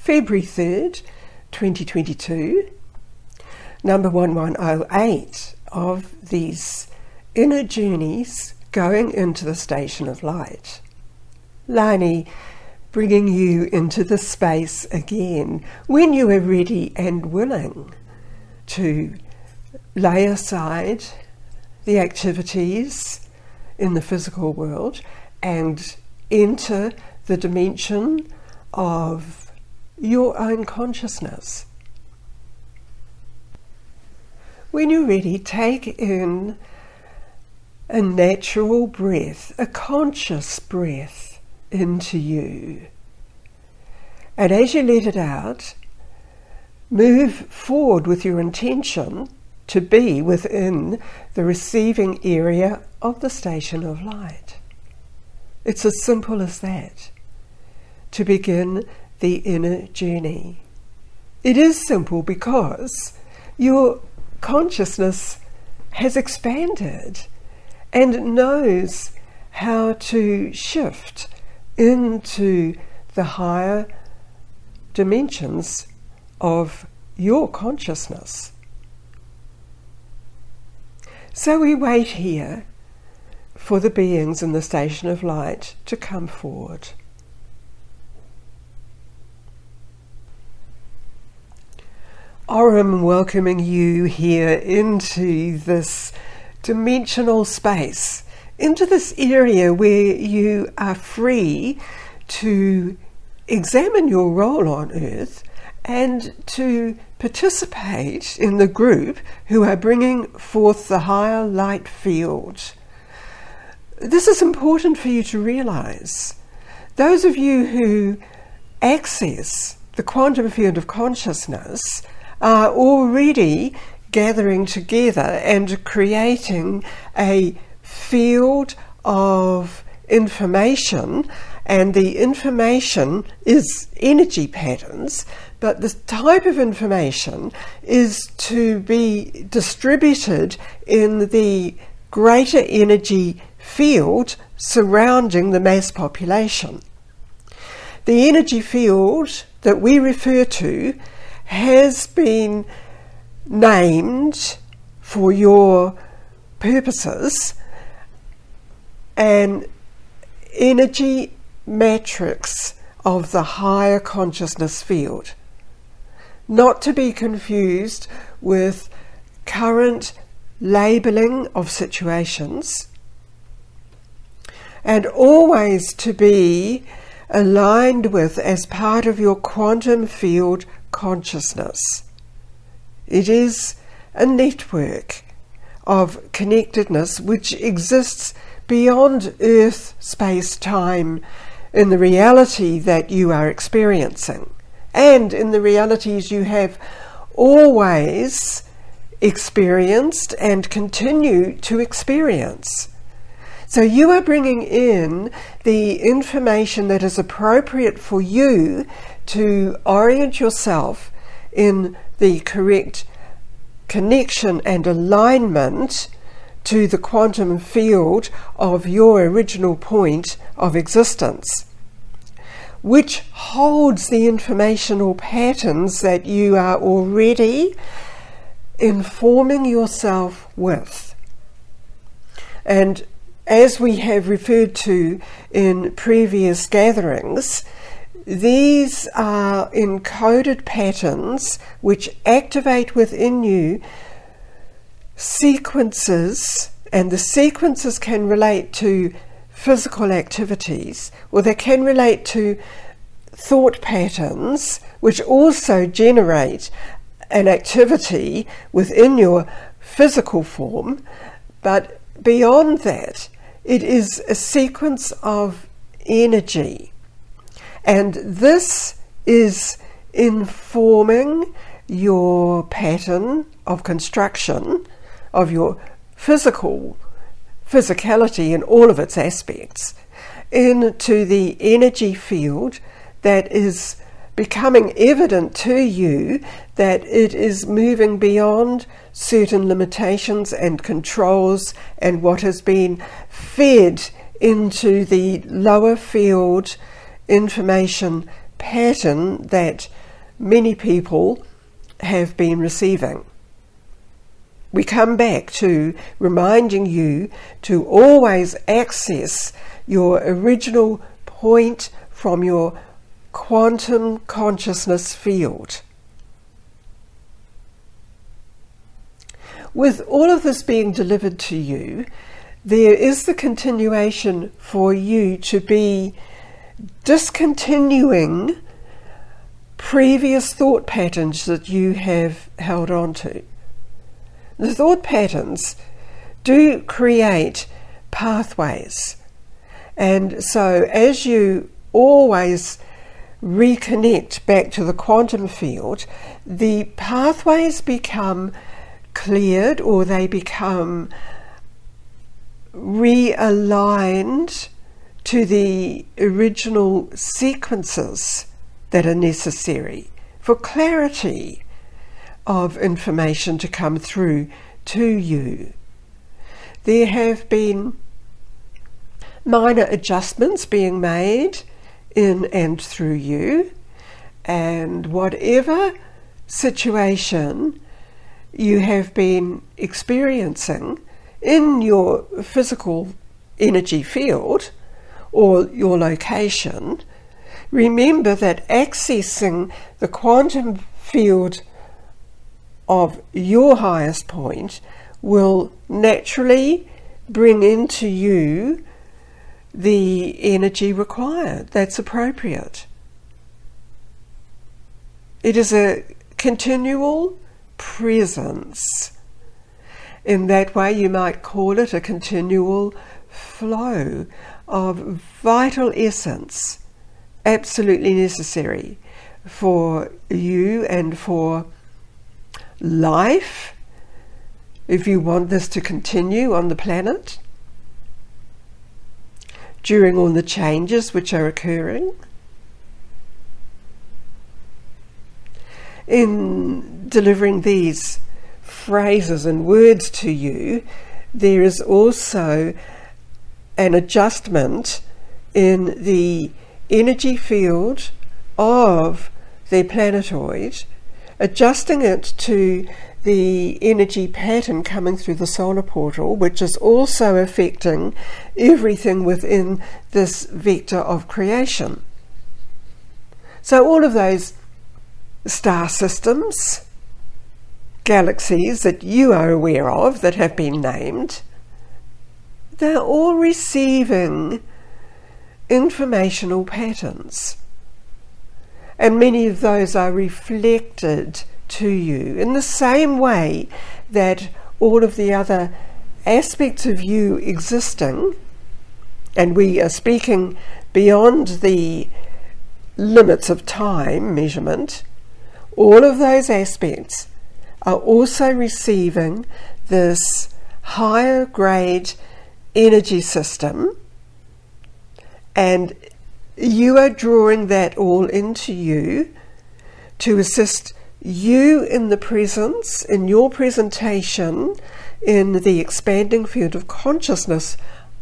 February 3rd, 2022, number 1108 of these inner journeys going into the station of light. Lani bringing you into the space again when you are ready and willing to lay aside the activities in the physical world and enter the dimension of your own consciousness. When you're ready, take in a natural breath, a conscious breath into you. And as you let it out, move forward with your intention to be within the receiving area of the station of light. It's as simple as that, to begin the inner journey. It is simple because your consciousness has expanded and knows how to shift into the higher dimensions of your consciousness. So we wait here for the beings in the station of light to come forward. Aurum welcoming you here into this dimensional space, into this area where you are free to examine your role on Earth and to participate in the group who are bringing forth the higher light field. This is important for you to realize. Those of you who access the quantum field of consciousness are already gathering together and creating a field of information, and the information is energy patterns, but the type of information is to be distributed in the greater energy field surrounding the mass population. The energy field that we refer to has been named for your purposes an energy matrix of the higher consciousness field, not to be confused with current labeling of situations, and always to be aligned with as part of your quantum field consciousness. It is a network of connectedness which exists beyond Earth, space, time, in the reality that you are experiencing, and in the realities you have always experienced and continue to experience. So you are bringing in the information that is appropriate for you to orient yourself in the correct connection and alignment to the quantum field of your original point of existence, which holds the informational patterns that you are already informing yourself with. And as we have referred to in previous gatherings, these are encoded patterns which activate within you sequences, and the sequences can relate to physical activities, or they can relate to thought patterns which also generate an activity within your physical form. But beyond that, it is a sequence of energy, and this is informing your pattern of construction of your physicality in all of its aspects into the energy field that is becoming evident to you, that it is moving beyond certain limitations and controls and what has been fed into the lower field information pattern that many people have been receiving. We come back to reminding you to always access your original point from your quantum consciousness field. With all of this being delivered to you, there is the continuation for you to be discontinuing previous thought patterns that you have held on to. The thought patterns do create pathways, and so as you always reconnect back to the quantum field, the pathways become cleared, or they become realigned to the original sequences that are necessary for clarity of information to come through to you. There have been minor adjustments being made in and through you, and whatever situation you have been experiencing in your physical energy field or your location, remember that accessing the quantum field of your highest point will naturally bring into you the energy required that's appropriate. It is a continual presence. In that way, you might call it a continual flow of vital essence, absolutely necessary for you and for life, if you want this to continue on the planet during all the changes which are occurring. In delivering these phrases and words to you, there is also an adjustment in the energy field of the planetoid, adjusting it to the energy pattern coming through the solar portal, which is also affecting everything within this vector of creation. So all of those star systems, galaxies that you are aware of that have been named, they're all receiving informational patterns, and many of those are reflected to you in the same way that all of the other aspects of you existing, and we are speaking beyond the limits of time measurement, all of those aspects are also receiving this higher grade energy system, and you are drawing that all into you to assist you in the presence, in your presentation, in the expanding field of consciousness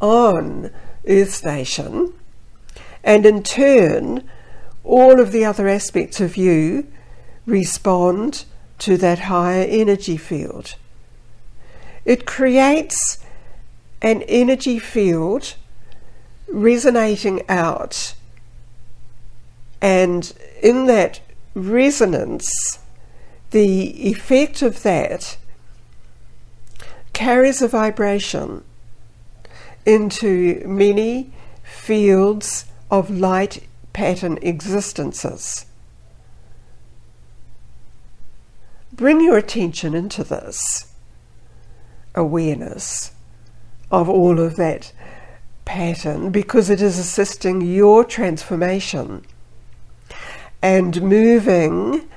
on Earth Station, and in turn all of the other aspects of you respond to that higher energy field. It creates an energy field resonating out, and in that resonance, the effect of that carries a vibration into many fields of light pattern existences. Bring your attention into this awareness of all of that pattern, because it is assisting your transformation and moving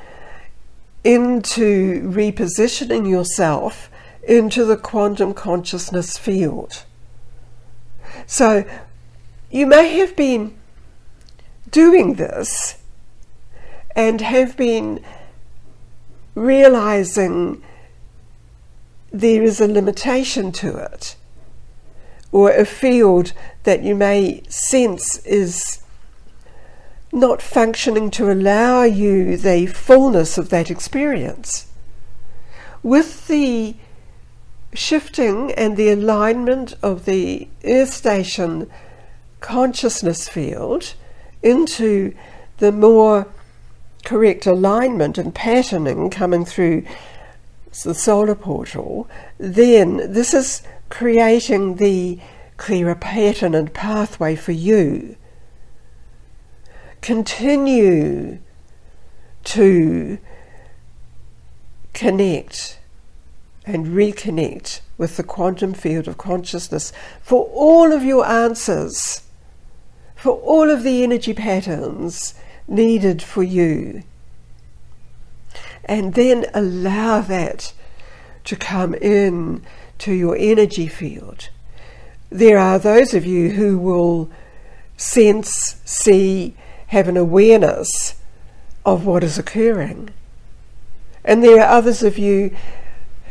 into repositioning yourself into the quantum consciousness field. So you may have been doing this and have been realizing there is a limitation to it, or a field that you may sense is not functioning to allow you the fullness of that experience. With the shifting and the alignment of the Earth Station consciousness field into the more correct alignment and patterning coming through the solar portal, then this is creating the clearer pattern and pathway for you. Continue to connect and reconnect with the quantum field of consciousness for all of your answers, for all of the energy patterns needed for you. And then allow that to come in to your energy field. There are those of you who will sense, see, have an awareness of what is occurring. And there are others of you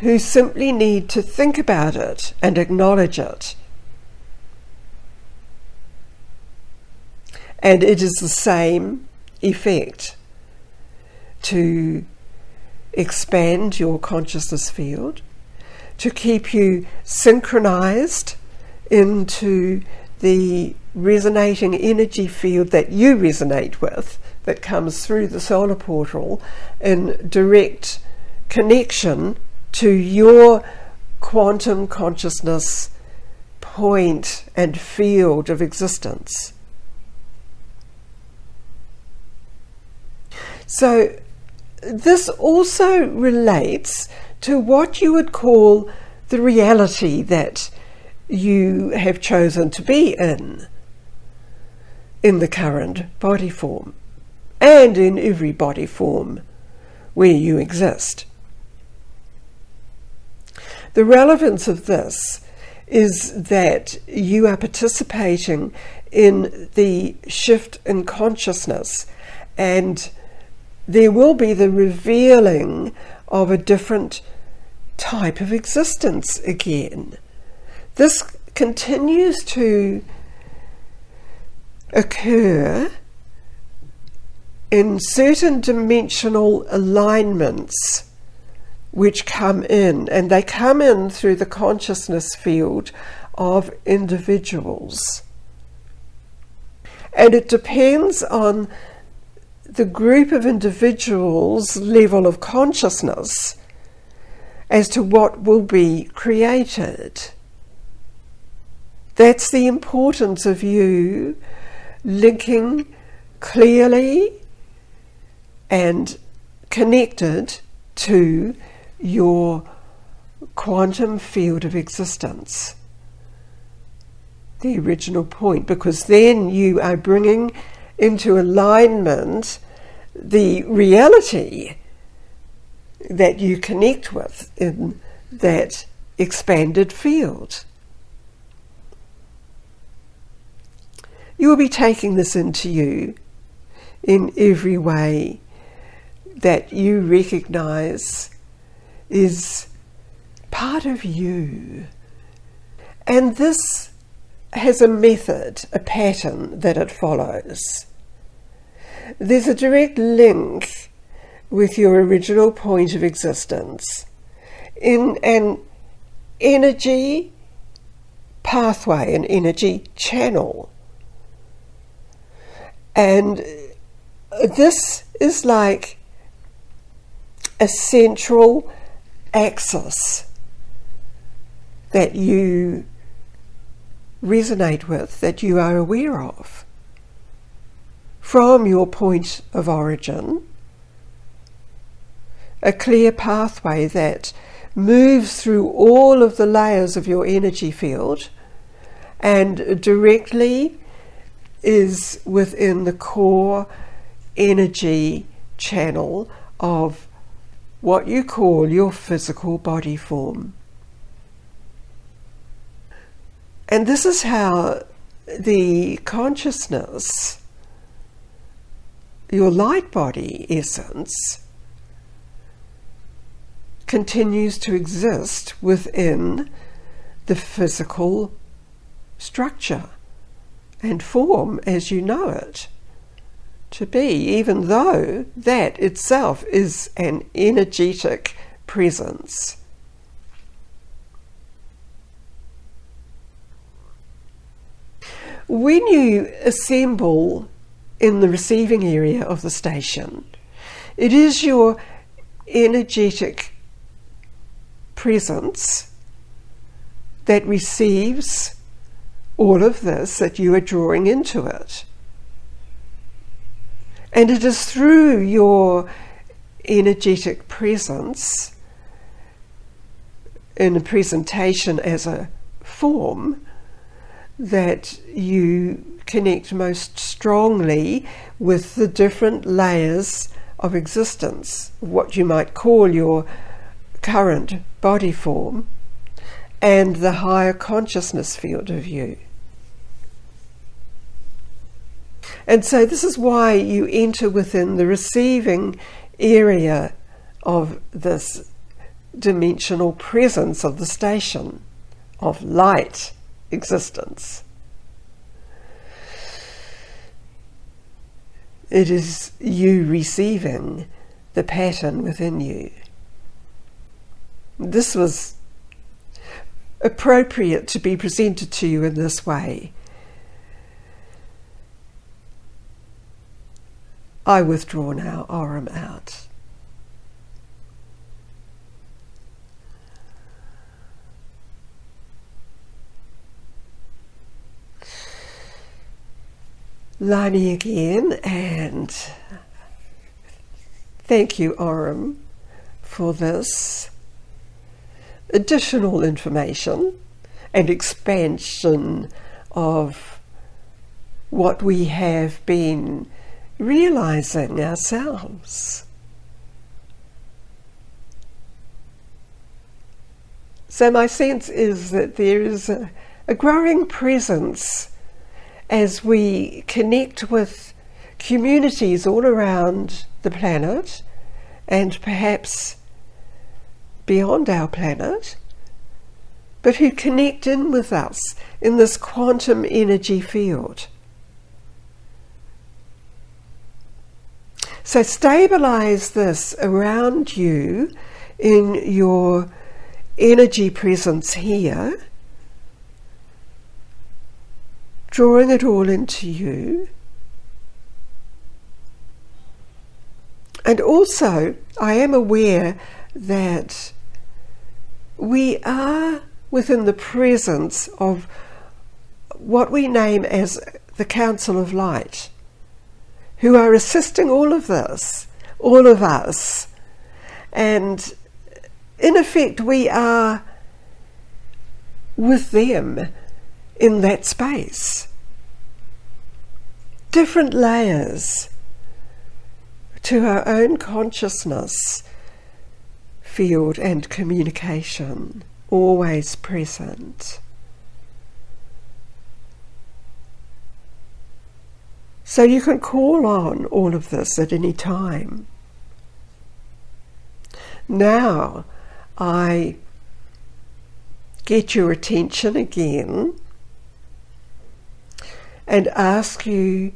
who simply need to think about it and acknowledge it. And it is the same effect to expand your consciousness field, to keep you synchronized into the resonating energy field that you resonate with, that comes through the solar portal in direct connection to your quantum consciousness point and field of existence. So this also relates to what you would call the reality that you have chosen to be in the current body form, and in every body form where you exist. The relevance of this is that you are participating in the shift in consciousness, and there will be the revealing of a different type of existence again. This continues to occur in certain dimensional alignments which come in, and they come in through the consciousness field of individuals. And it depends on the group of individuals' level of consciousness as to what will be created. That's the importance of you linking clearly and connected to your quantum field of existence, the original point, because then you are bringing into alignment the reality that you connect with in that expanded field. You will be taking this into you in every way that you recognize is part of you. And this has a method, a pattern that it follows. There's a direct link with your original point of existence in an energy pathway, an energy channel. And this is like a central axis that you resonate with, that you are aware of from your point of origin, a clear pathway that moves through all of the layers of your energy field and directly is within the core energy channel of what you call your physical body form. And this is how the consciousness, your light body essence, continues to exist within the physical structure and form as you know it. to be, even though that itself is an energetic presence. When you assemble in the receiving area of the station, it is your energetic presence that receives all of this that you are drawing into it. And it is through your energetic presence in a presentation as a form that you connect most strongly with the different layers of existence, what you might call your current body form, and the higher consciousness field of you. And so this is why you enter within the receiving area of this dimensional presence of the station of light existence. It is you receiving the pattern within you. This was appropriate to be presented to you in this way. I withdraw now, Aurum out. Lani again, and thank you, Aurum, for this additional information and expansion of what we have been realizing ourselves. So my sense is that there is a growing presence as we connect with communities all around the planet and perhaps beyond our planet, but who connect in with us in this quantum energy field. So stabilize this around you in your energy presence here, drawing it all into you. And also, I am aware that we are within the presence of what we name as the Council of Light, who are assisting all of this, all of us. And in effect, we are with them in that space. Different layers to our own consciousness field and communication, always present. So you can call on all of this at any time. Now I get your attention again and ask you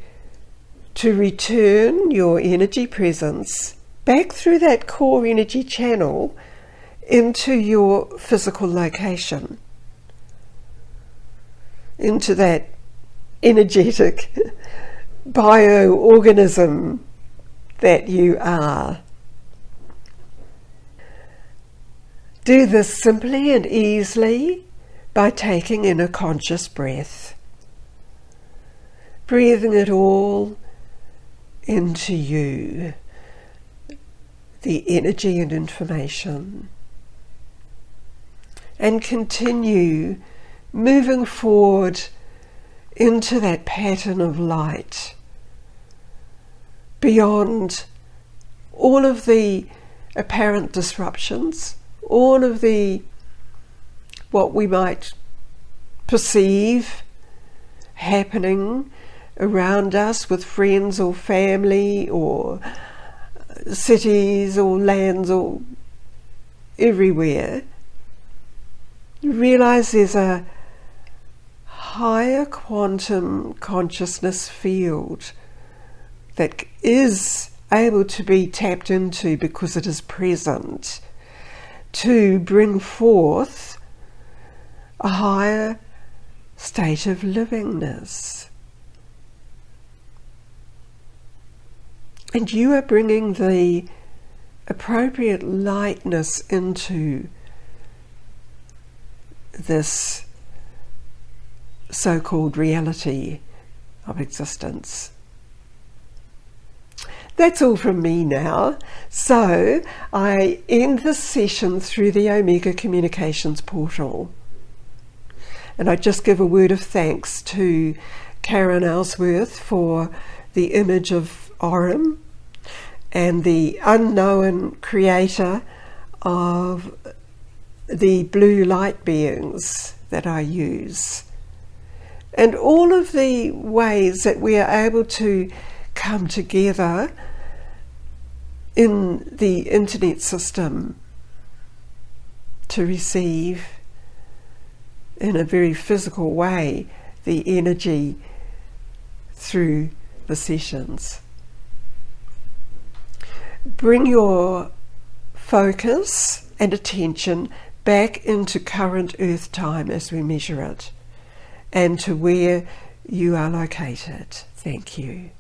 to return your energy presence back through that core energy channel into your physical location, into that energetic bioorganism that you are. Do this simply and easily by taking in a conscious breath, breathing it all into you, the energy and information, and continue moving forward into that pattern of light, beyond all of the apparent disruptions, all of the what we might perceive happening around us with friends or family or cities or lands or everywhere. You realize there's a higher quantum consciousness field that is able to be tapped into because it is present, to bring forth a higher state of livingness. And you are bringing the appropriate lightness into this so-called reality of existence. That's all from me now. So I end this session through the Omega Communications portal. And I just give a word of thanks to Karen Ellsworth for the image of Aurum and the unknown creator of the blue light beings that I use. And all of the ways that we are able to come together in the internet system to receive in a very physical way the energy through the sessions. Bring your focus and attention back into current Earth time as we measure it, and to where you are located. Thank you.